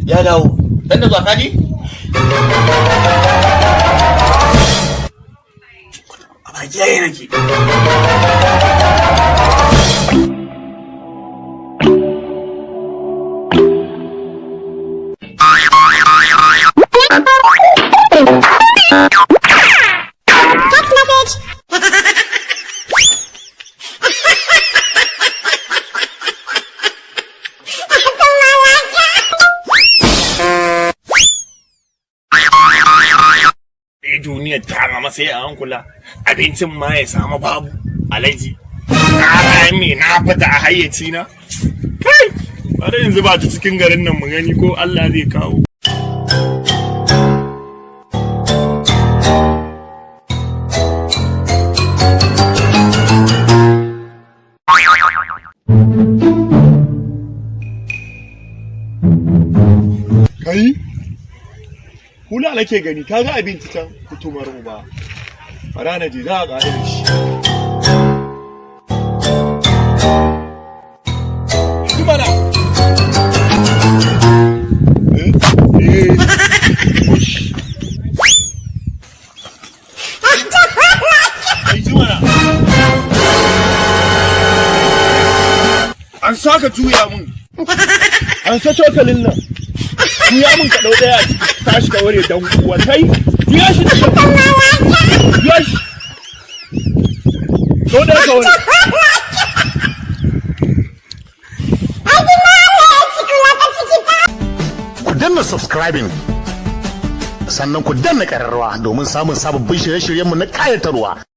Ya dawo. Dan da zuwa kaji? A baki yayi nake. Duniyar ta gama sai an kula abincin ma ya samu babu alaji na me na fita a hayyaci na kai bari yanzu ba ta cikin garin nan mu gani ko Allah zai kawo kai hula nake gani kaga abinci can kutumar uba fara na je za a ƙare da shi kumana an saka juya mun an sa cokalin nan juya mun ka dau daya a ciki tashi ka ware dan uwa kai juya shi da juya shi ko da ka ware ku danna subscribing sannan ku danna ƙararrawa domin samun sababbin shirye-shiryenmu na ƙayatarwa.